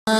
Hello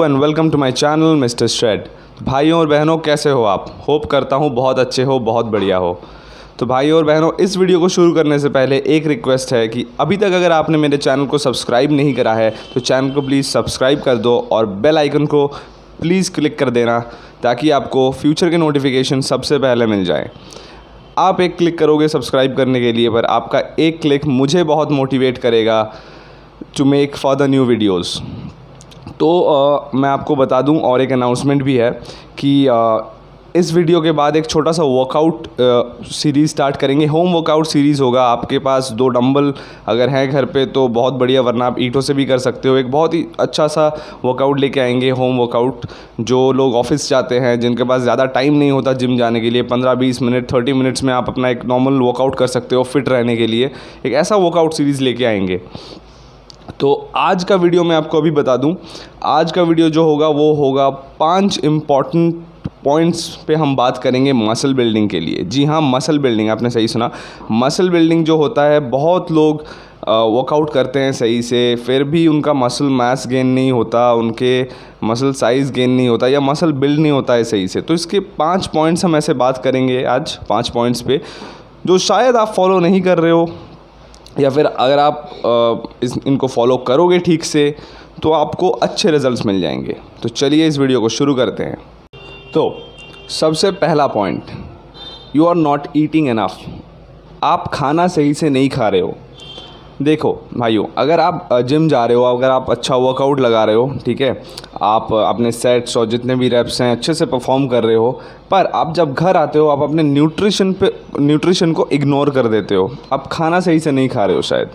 and welcome to my channel mister Shred. भाइयों और बहनों, कैसे हो आप? होप करता हूँ बहुत अच्छे हो, बहुत बढ़िया हो। तो भाइयों और बहनों, इस वीडियो को शुरू करने से पहले एक रिक्वेस्ट है कि अभी तक अगर आपने मेरे चैनल को सब्सक्राइब नहीं करा है तो चैनल को प्लीज़ सब्सक्राइब कर दो और बेल आइकन को प्लीज़ क्लिक कर देना ताकि आपको फ्यूचर के नोटिफिकेशन सबसे पहले मिल जाए। आप एक क्लिक करोगे सब्सक्राइब करने के लिए, पर आपका एक क्लिक मुझे बहुत मोटिवेट करेगा to make further new videos. तो मैं आपको बता दूं, और एक अनाउंसमेंट भी है कि इस वीडियो के बाद एक छोटा सा वर्कआउट सीरीज़ स्टार्ट करेंगे। होम वर्कआउट सीरीज़ होगा। आपके पास 2 डंबल अगर हैं घर पे तो बहुत बढ़िया, वरना आप ईंटों से भी कर सकते हो। एक बहुत ही अच्छा सा वर्कआउट लेके आएंगे, होम वर्कआउट। जो लोग ऑफिस जाते हैं, जिनके पास ज़्यादा टाइम नहीं होता जिम जाने के लिए, 15-20 मिनट 30 मिनट्स में आप अपना एक नॉर्मल वर्कआउट कर सकते हो फिट रहने के लिए। एक ऐसा वर्कआउट सीरीज़ लेके आएंगे। तो आज का वीडियो मैं आपको अभी बता दूं, आज का वीडियो जो होगा वो होगा 5 इम्पॉर्टेंट पॉइंट्स पे हम बात करेंगे मसल बिल्डिंग के लिए। जी हाँ, मसल बिल्डिंग, आपने सही सुना। मसल बिल्डिंग जो होता है, बहुत लोग वर्कआउट करते हैं सही से, फिर भी उनका मसल मास गेन नहीं होता, उनके मसल साइज़ गेन नहीं होता, या मसल बिल्ड नहीं होता है सही से। तो इसके 5 पॉइंट्स हम ऐसे बात करेंगे आज, 5 पॉइंट्स पे जो शायद आप फॉलो नहीं कर रहे हो, या फिर अगर आप इनको फॉलो करोगे ठीक से तो आपको अच्छे रिजल्ट्स मिल जाएंगे। तो चलिए इस वीडियो को शुरू करते हैं। तो सबसे पहला point, you are not eating enough. आप खाना सही से नहीं खा रहे हो। देखो भाइयों, अगर आप जिम जा रहे हो, अगर आप अच्छा वर्कआउट लगा रहे हो, ठीक है, आप अपने सेट्स और जितने भी रेप्स हैं अच्छे से परफॉर्म कर रहे हो, पर आप जब घर आते हो आप अपने न्यूट्रिशन को इग्नोर कर देते हो। आप खाना सही से नहीं खा रहे हो। शायद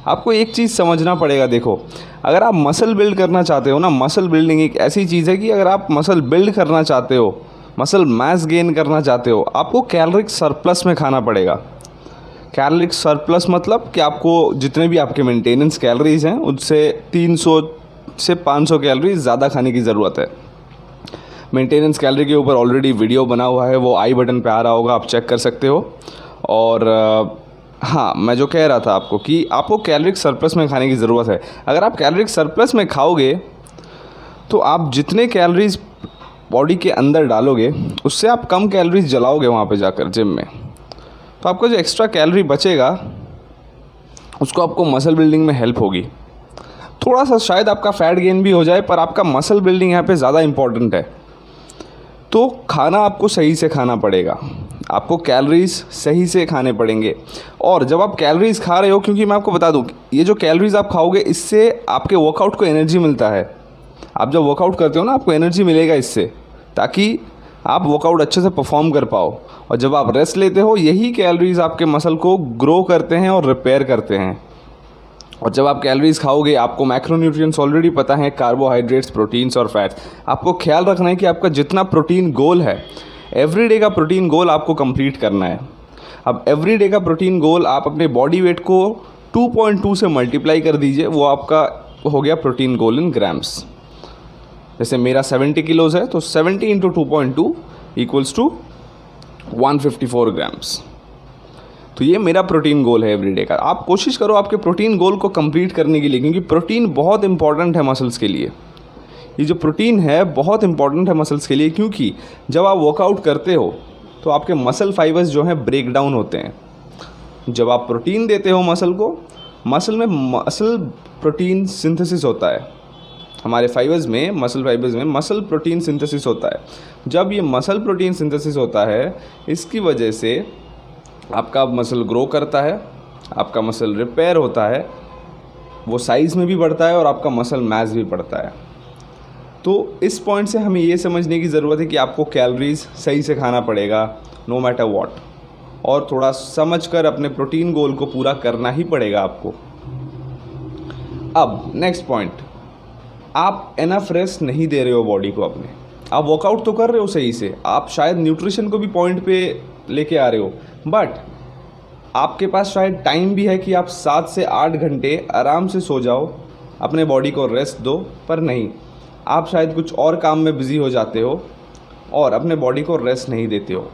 आपको एक चीज़ समझना पड़ेगा। देखो, अगर आप मसल बिल्ड करना चाहते हो ना, मसल बिल्डिंग एक ऐसी चीज़ है कि अगर आप मसल बिल्ड करना चाहते हो, मसल मास गेन करना चाहते हो, आपको कैलोरिक सरप्लस में खाना पड़ेगा। कैलोरिक सरप्लस मतलब कि आपको जितने भी आपके मेंटेनेंस कैलोरीज़ हैं उससे 300 से 500 कैलोरीज ज़्यादा खाने की ज़रूरत है। मेंटेनेंस कैलोरी के ऊपर ऑलरेडी वीडियो बना हुआ है, वो आई बटन पे आ रहा होगा, आप चेक कर सकते हो। और हाँ, मैं जो कह रहा था आपको कि आपको कैलोरिक सरप्लस में खाने की ज़रूरत है। अगर आप कैलोरिक सरप्लस में खाओगे तो आप जितने कैलोरीज बॉडी के अंदर डालोगे उससे आप कम कैलोरीज जलाओगे वहाँ पे जाकर जिम में। तो आपको जो एक्स्ट्रा कैलोरी बचेगा उसको आपको मसल बिल्डिंग में हेल्प होगी। थोड़ा सा शायद आपका फैट गेन भी हो जाए, पर आपका मसल बिल्डिंग यहाँ पे ज़्यादा इंपॉर्टेंट है। तो खाना आपको सही से खाना पड़ेगा, आपको कैलोरीज सही से खाने पड़ेंगे। और जब आप कैलोरीज खा रहे हो, क्योंकि मैं आपको बता दूँ, ये जो कैलोरीज आप खाओगे इससे आपके वर्कआउट को एनर्जी मिलता है। आप जब वर्कआउट करते हो ना, आपको एनर्जी मिलेगा इससे, ताकि आप वर्कआउट अच्छे से परफॉर्म कर पाओ। और जब आप रेस्ट लेते हो, यही कैलोरीज आपके मसल को ग्रो करते हैं और रिपेयर करते हैं। और जब आप कैलोरीज खाओगे, आपको मैक्रोन्यूट्रिएंट्स ऑलरेडी पता है, कार्बोहाइड्रेट्स, प्रोटीन्स और फैट्स। आपको ख्याल रखना है कि आपका जितना प्रोटीन गोल है, एवरीडे का प्रोटीन गोल आपको कंप्लीट करना है। अब एवरीडे का प्रोटीन गोल आप अपने बॉडी वेट को 2.2 से मल्टीप्लाई कर दीजिए, वो आपका हो गया प्रोटीन गोल इन ग्राम्स। जैसे मेरा 70 किलोज़ है तो 70 इंटू 2.2 इक्वल्स टू 154 ग्राम्स। तो ये मेरा प्रोटीन गोल है एवरीडे का। आप कोशिश करो आपके प्रोटीन गोल को कंप्लीट करने के लिए, क्योंकि प्रोटीन बहुत इंपॉर्टेंट है मसल्स के लिए। ये जो प्रोटीन है बहुत इंपॉर्टेंट है मसल्स के लिए, क्योंकि जब आप वर्कआउट करते हो तो आपके मसल फाइबर्स जो हैं ब्रेक डाउन होते हैं। जब आप प्रोटीन देते हो मसल को, मसल में मसल प्रोटीन सिंथेसिस होता है। हमारे फाइबर्स में, मसल फाइबर्स में मसल प्रोटीन सिंथेसिस होता है। जब ये मसल प्रोटीन सिंथेसिस होता है, इसकी वजह से आपका मसल ग्रो करता है, आपका मसल रिपेयर होता है, वो साइज़ में भी बढ़ता है और आपका मसल मास भी बढ़ता है। तो इस पॉइंट से हमें ये समझने की ज़रूरत है कि आपको कैलोरीज सही से खाना पड़ेगा, नो मैटर व्हाट, और थोड़ा समझ कर अपने प्रोटीन गोल को पूरा करना ही पड़ेगा आपको। अब नेक्स्ट पॉइंट, आप एनफ रेस्ट नहीं दे रहे हो बॉडी को अपने। आप वर्कआउट तो कर रहे हो सही से, आप शायद न्यूट्रिशन को भी पॉइंट पे लेके आ रहे हो, बट आपके पास शायद टाइम भी है कि आप 7 से 8 घंटे आराम से सो जाओ, अपने बॉडी को रेस्ट दो, पर नहीं, आप शायद कुछ और काम में बिज़ी हो जाते हो और अपने बॉडी को रेस्ट नहीं देते हो।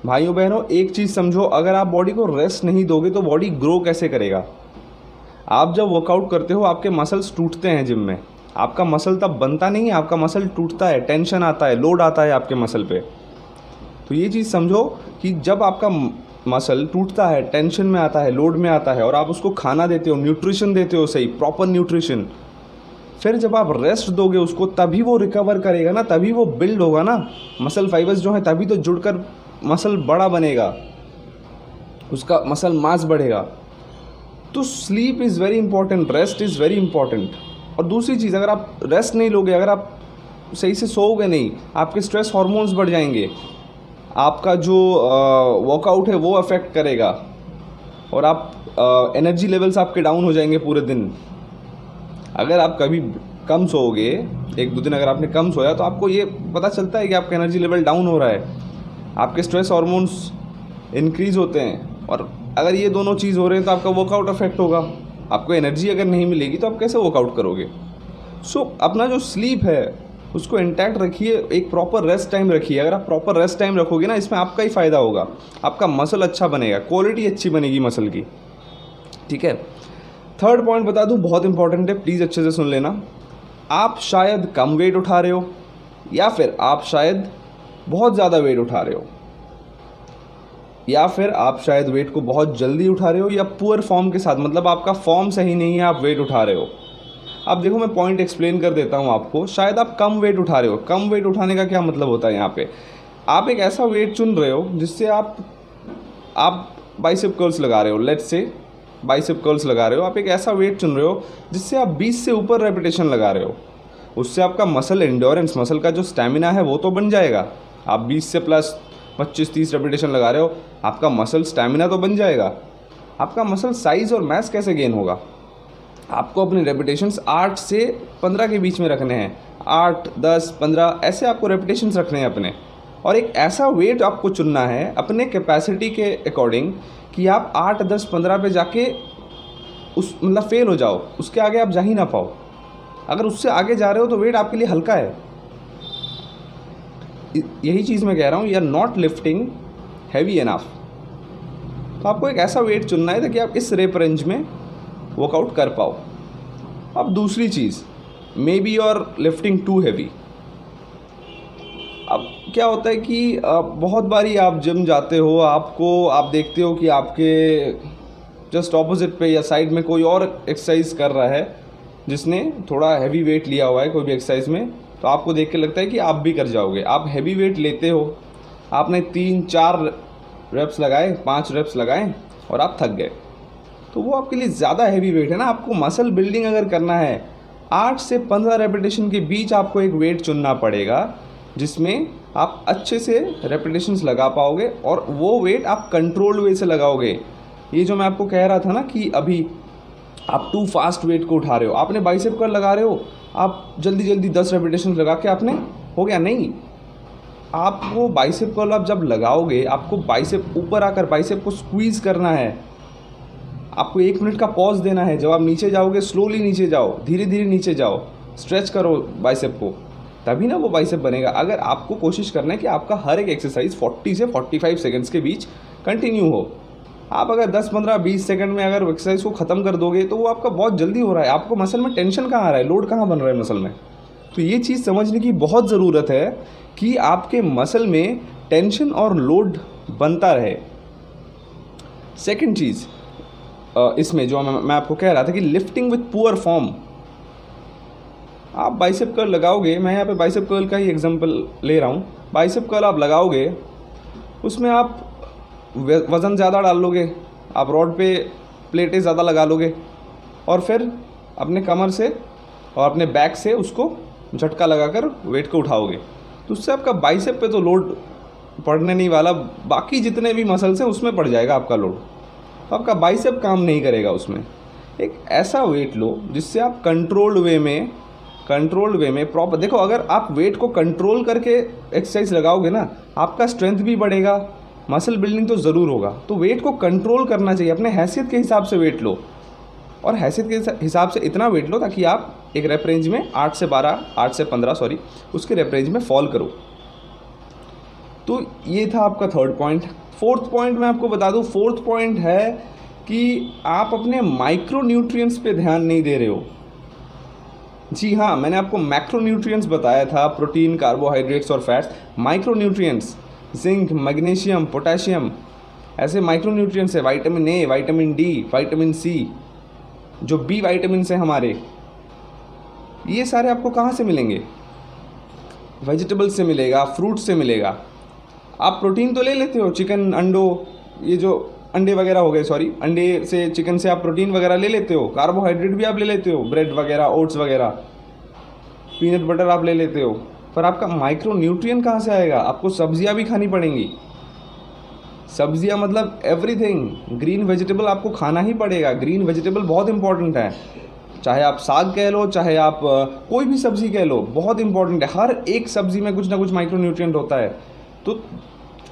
भाइयों बहनों, एक चीज़ समझो, अगर आप बॉडी को रेस्ट नहीं दोगे तो बॉडी ग्रो कैसे करेगा। आप जब वर्कआउट करते हो आपके मसल्स टूटते हैं जिम में, आपका मसल तब बनता नहीं है, आपका मसल टूटता है, टेंशन आता है, लोड आता है आपके मसल पे। तो ये चीज़ समझो कि जब आपका मसल टूटता है, टेंशन में आता है, लोड में आता है, और आप उसको खाना देते हो, न्यूट्रिशन देते हो, सही प्रॉपर न्यूट्रिशन, फिर जब आप रेस्ट दोगे उसको तभी वो रिकवर करेगा ना, तभी वो बिल्ड होगा ना, मसल फाइबर्स जो हैं तभी तो जुड़कर मसल बड़ा बनेगा, उसका मसल मास बढ़ेगा। तो sleep is very important, rest is very important. और दूसरी चीज़, अगर आप रेस्ट नहीं लोगे, अगर आप सही से सोओगे नहीं, आपके स्ट्रेस हार्मोन्स बढ़ जाएंगे, आपका जो वर्कआउट है वो अफेक्ट करेगा, और आप एनर्जी लेवल्स आपके डाउन हो जाएंगे पूरे दिन। अगर आप कभी कम सोओगे, एक दो दिन अगर आपने कम सोया, तो आपको ये पता चलता है कि आपका एनर्जी लेवल डाउन हो रहा है, आपके स्ट्रेस हार्मोन्स इंक्रीज़ होते हैं। और अगर ये दोनों चीज़ हो रहे हैं तो आपका वर्कआउट अफेक्ट होगा। आपको एनर्जी अगर नहीं मिलेगी तो आप कैसे वर्कआउट करोगे। अपना जो स्लीप है उसको इंटैक्ट रखिए, एक प्रॉपर रेस्ट टाइम रखिए। अगर आप प्रॉपर रेस्ट टाइम रखोगे ना, इसमें आपका ही फ़ायदा होगा, आपका मसल अच्छा बनेगा, क्वालिटी अच्छी बनेगी मसल की। ठीक है, थर्ड पॉइंट बता दूं, बहुत इंपॉर्टेंट है, प्लीज़ अच्छे से सुन लेना। आप शायद कम वेट उठा रहे हो, या फिर आप शायद बहुत ज़्यादा वेट उठा रहे हो, या फिर आप शायद वेट को बहुत जल्दी उठा रहे हो, या पुअर फॉर्म के साथ, मतलब आपका फॉर्म सही नहीं है, आप वेट उठा रहे हो। अब देखो, मैं पॉइंट एक्सप्लेन कर देता हूँ आपको। शायद आप कम वेट उठा रहे हो। कम वेट उठाने का क्या मतलब होता है? यहाँ पे आप एक ऐसा वेट चुन रहे हो जिससे आप बाइसेप कर्ल्स लगा रहे हो, लेट्स से बाइसेप कर्ल्स लगा रहे हो। आप एक ऐसा वेट चुन रहे हो जिससे आप 20 से ऊपर रेपिटेशन लगा रहे हो। उससे आपका मसल एंड्योरेंस, मसल का जो स्टैमिना है वो तो बन जाएगा। आप 20 से प्लस 25-30 रेपिटेशन लगा रहे हो, आपका मसल स्टैमिना तो बन जाएगा। आपका मसल साइज़ और मैस कैसे गेन होगा? आपको अपने रेपिटेशंस 8 से 15 के बीच में रखने हैं। 8, 10, 15 ऐसे आपको रेपिटेशंस रखने हैं अपने। और एक ऐसा वेट आपको चुनना है अपने कैपेसिटी के अकॉर्डिंग कि आप 8, 10, 15 पे जाके मतलब फेल हो जाओ, उसके आगे आप जा ही ना पाओ। अगर उससे आगे जा रहे हो तो वेट आपके लिए हल्का है। यही चीज़ मैं कह रहा हूँ, you are not lifting heavy enough. तो आपको एक ऐसा वेट चुनना है ताकि आप इस रेप रेंज में वर्कआउट कर पाओ। अब दूसरी चीज़, maybe you are lifting too heavy. अब क्या होता है कि बहुत बारी आप जिम जाते हो, आप देखते हो कि आपके जस्ट ऑपोजिट पे या साइड में कोई और एक्सरसाइज कर रहा है जिसने थोड़ा हैवी वेट लिया हुआ है कोई भी एक्सरसाइज में, तो आपको देख के लगता है कि आप भी कर जाओगे। आप हैवी वेट लेते हो, आपने 3-4 रेप्स लगाए, 5 रेप्स लगाए और आप थक गए, तो वो आपके लिए ज़्यादा हैवी वेट है ना। आपको मसल बिल्डिंग अगर करना है, 8 से 15 रेपिटेशन के बीच आपको एक वेट चुनना पड़ेगा जिसमें आप अच्छे से रेपिटेशंस लगा पाओगे, और वो वेट आप कंट्रोल्ड वे से लगाओगे। ये जो मैं आपको कह रहा था ना कि अभी आप टू फास्ट वेट को उठा रहे हो, आपने बाइसेप कर्ल लगा रहे हो, आप जल्दी जल्दी 10 रेपिटेशन लगा के आपने हो गया, नहीं। आपको बाइसेप कर्ल आप जब लगाओगे, आपको बाइसेप ऊपर आकर बाइसेप को स्क्वीज़ करना है। आपको 1 मिनट का पॉज देना है। जब आप नीचे जाओगे, स्लोली नीचे जाओ, धीरे धीरे नीचे जाओ, स्ट्रेच करो बाइसेप को, तभी ना वो बाइसेप बनेगा। अगर आपको कोशिश करना है कि आपका हर एक एक्सरसाइज 40 से 45 सेकंड्स के बीच कंटिन्यू हो। आप अगर 10, 15, 20 सेकंड में अगर एक्सरसाइज को ख़त्म कर दोगे तो वो आपका बहुत जल्दी हो रहा है। आपको मसल में टेंशन कहाँ आ रहा है, लोड कहाँ बन रहा है मसल में। तो ये चीज़ समझने की बहुत ज़रूरत है कि आपके मसल में टेंशन और लोड बनता रहे। सेकेंड चीज़ इसमें जो मैं आपको कह रहा था कि लिफ्टिंग विथ पुअर फॉर्म, आप बाइसेप कर्ल लगाओगे, मैं यहाँ पे बाइसेप कर्ल का ही एग्जांपल ले रहा हूँ। बाइसेप कर्ल आप लगाओगे, उसमें आप वज़न ज़्यादा डाल लोगे, आप रॉड पे प्लेटें ज़्यादा लगा लोगे, और फिर अपने कमर से और अपने बैक से उसको झटका लगाकर वेट को उठाओगे, तो उससे आपका बाइसेप पे तो लोड पड़ने नहीं वाला, बाकी जितने भी मसल्स हैं उसमें पड़ जाएगा आपका लोड, तो आपका बाइसेप काम नहीं करेगा उसमें। एक ऐसा वेट लो जिससे आप कंट्रोल्ड वे में प्रॉपर, देखो अगर आप वेट को कंट्रोल करके एक्सरसाइज लगाओगे ना, आपका स्ट्रेंथ भी बढ़ेगा, मसल बिल्डिंग तो ज़रूर होगा। तो वेट को कंट्रोल करना चाहिए, अपने हैसियत के हिसाब से वेट लो, और हैसियत के हिसाब से इतना वेट लो ताकि आप एक रेप रेंज में 8 से 15 उसके रेप रेंज में फॉल करो। तो ये था आपका थर्ड पॉइंट। फोर्थ पॉइंट मैं आपको बता दूं, फोर्थ पॉइंट है कि आप अपने माइक्रो न्यूट्रिएंट्स पे ध्यान नहीं दे रहे हो। जी हाँ, मैंने आपको मैक्रो न्यूट्रिएंट्स बताया था, प्रोटीन, कार्बोहाइड्रेट्स और fats. Micronutrients zinc, magnesium, potassium, ऐसे माइक्रो न्यूट्रिएंट्स है, vitamin A, vitamin D, vitamin C, जो बी विटामिन है हमारे, ये सारे आपको कहाँ से मिलेंगे? वेजिटेबल्स से मिलेगा, फ्रूट से मिलेगा। आप प्रोटीन तो ले लेते हो, चिकन, अंडों, ये जो अंडे वगैरह हो गए, सॉरी, अंडे से, चिकन से आप प्रोटीन वगैरह ले लेते हो, कार्बोहाइड्रेट भी आप ले लेते हो, ब्रेड वगैरह, ओट्स वगैरह, पीनट बटर आप ले लेते हो, पर आपका माइक्रो न्यूट्रिएंट कहाँ से आएगा? आपको सब्जियां भी खानी पड़ेंगी। सब्जियां मतलब एवरीथिंग, ग्रीन वेजिटेबल आपको खाना ही पड़ेगा। ग्रीन वेजिटेबल बहुत इंपॉर्टेंट है, चाहे आप साग कह लो, चाहे आप कोई भी सब्ज़ी कह लो, बहुत इंपॉर्टेंट है। हर एक सब्ज़ी में कुछ ना कुछ माइक्रो न्यूट्रिएंट होता है। तो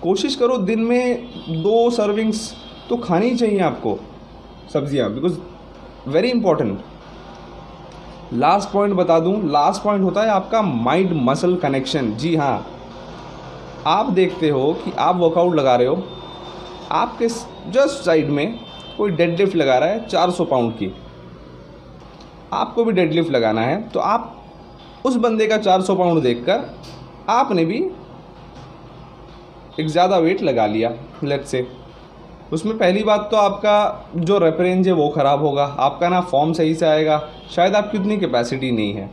कोशिश करो दिन में 2 सर्विंग्स तो खानी ही चाहिए आपको सब्जियां, because very important. Last point बता दूं, लास्ट पॉइंट होता है आपका माइंड मसल कनेक्शन। जी हाँ, आप देखते हो कि आप वर्कआउट लगा रहे हो, आपके जस्ट साइड में कोई डेडलिफ्ट लगा रहा है 400 पाउंड की, आपको भी डेडलिफ्ट लगाना है, तो आप उस बंदे का 400 पाउंड देखकर आपने भी एक ज़्यादा वेट लगा लिया, लेट्स से। उसमें पहली बात तो आपका जो रेप रेंज है वो ख़राब होगा, आपका ना फॉर्म सही से आएगा, शायद आपकी उतनी कैपेसिटी नहीं है।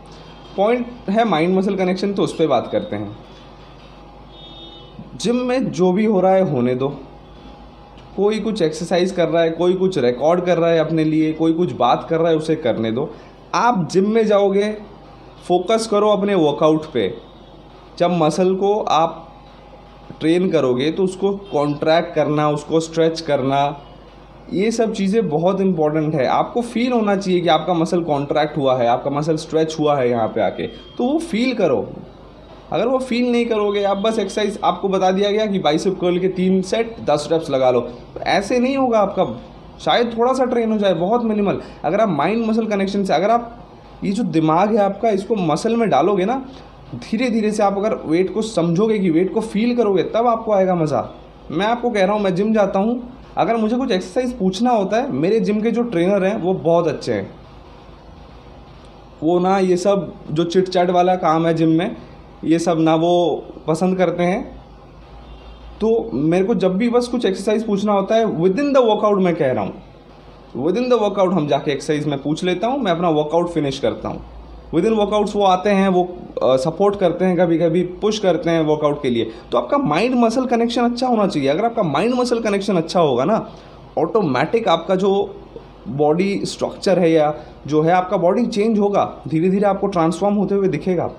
पॉइंट है माइंड मसल कनेक्शन, तो उस पर बात करते हैं। जिम में जो भी हो रहा है होने दो, कोई कुछ एक्सरसाइज कर रहा है, कोई कुछ रिकॉर्ड कर रहा है अपने लिए, कोई कुछ बात कर रहा है, उसे करने दो। आप जिम में जाओगे, फोकस करो अपने वर्कआउट पे। जब मसल को आप ट्रेन करोगे तो उसको कॉन्ट्रैक्ट करना, उसको स्ट्रेच करना, ये सब चीज़ें बहुत इंपॉर्टेंट है। आपको फील होना चाहिए कि आपका मसल कॉन्ट्रैक्ट हुआ है, आपका मसल स्ट्रेच हुआ है यहाँ पे आके, तो वो फील करो। अगर वो फील नहीं करोगे, आप बस एक्सरसाइज, आपको बता दिया गया कि बाइसेप कर्ल के 3 सेट 10 रेप्स लगा लो, तो ऐसे नहीं होगा आपका। शायद थोड़ा सा ट्रेन हो जाए, बहुत मिनिमल। अगर आप माइंड मसल कनेक्शन से, अगर आप ये जो दिमाग है आपका, इसको मसल में डालोगे ना, धीरे धीरे से आप अगर वेट को समझोगे, कि वेट को फील करोगे, तब आपको आएगा मज़ा। मैं आपको कह रहा हूँ, मैं जिम जाता हूँ, अगर मुझे कुछ एक्सरसाइज पूछना होता है, मेरे जिम के जो ट्रेनर हैं वो बहुत अच्छे हैं। वो ना ये सब जो चिट चैट वाला काम है जिम में, ये सब ना वो पसंद करते हैं। तो मेरे को जब भी बस कुछ एक्सरसाइज पूछना होता है, विद इन द वर्कआउट, मैं कह रहा हूँ, विद इन द वर्कआउट हम जाके एक्सरसाइज में पूछ लेता हूँ, मैं अपना वर्कआउट फिनिश करता हूँ। विद इन वर्कआउट्स वो आते हैं, वो सपोर्ट करते हैं, कभी कभी पुश करते हैं वर्कआउट के लिए। तो आपका माइंड मसल कनेक्शन अच्छा होना चाहिए। अगर आपका माइंड मसल कनेक्शन अच्छा होगा ना, ऑटोमेटिक आपका जो बॉडी स्ट्रक्चर है, या जो है आपका बॉडी चेंज होगा, धीरे धीरे आपको ट्रांसफॉर्म होते हुए दिखेगा।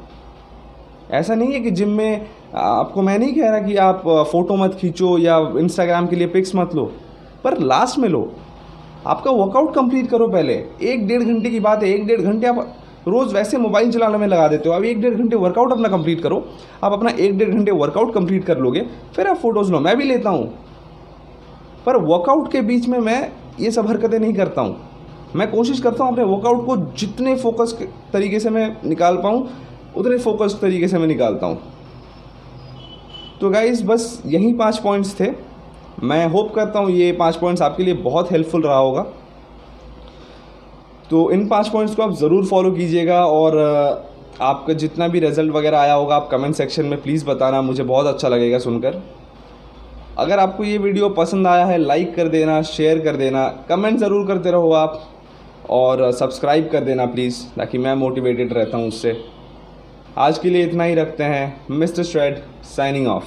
ऐसा नहीं है कि जिम में आपको, मैं नहीं कह रहा कि आप फ़ोटो मत खींचो या इंस्टाग्राम के लिए पिक्स मत लो, पर लास्ट में लो। आपका वर्कआउट कंप्लीट करो पहले। 1-1.5 घंटे की बात है, 1-1.5 घंटे आप रोज़ वैसे मोबाइल चलाने में लगा देते हो, अब 1-1.5 घंटे वर्कआउट अपना कंप्लीट करो। आप अपना 1-1.5 घंटे वर्कआउट कंप्लीट कर लोगे, फिर आप फ़ोटोज़ लो। मैं भी लेता हूँ, पर वर्कआउट के बीच में मैं ये सब हरकतें नहीं करता हूँ। मैं कोशिश करता हूँ अपने वर्कआउट को जितने फोकस तरीके से मैं निकाल पाऊँ, उतने फोकस तरीके से मैं निकालता हूँ। तो गाइज़, बस यही 5 पॉइंट्स थे। मैं होप करता हूँ ये 5 पॉइंट्स आपके लिए बहुत हेल्पफुल रहा होगा। तो इन 5 पॉइंट्स को आप ज़रूर फॉलो कीजिएगा, और आपका जितना भी रिज़ल्ट वगैरह आया होगा आप कमेंट सेक्शन में प्लीज़ बताना, मुझे बहुत अच्छा लगेगा सुनकर। अगर आपको ये वीडियो पसंद आया है, लाइक कर देना, शेयर कर देना, कमेंट ज़रूर करते रहो आप, और सब्सक्राइब कर देना प्लीज़, ताकि मैं मोटिवेटेड रहता हूँ उससे। आज के लिए इतना ही रखते हैं। Mister Shred signing of.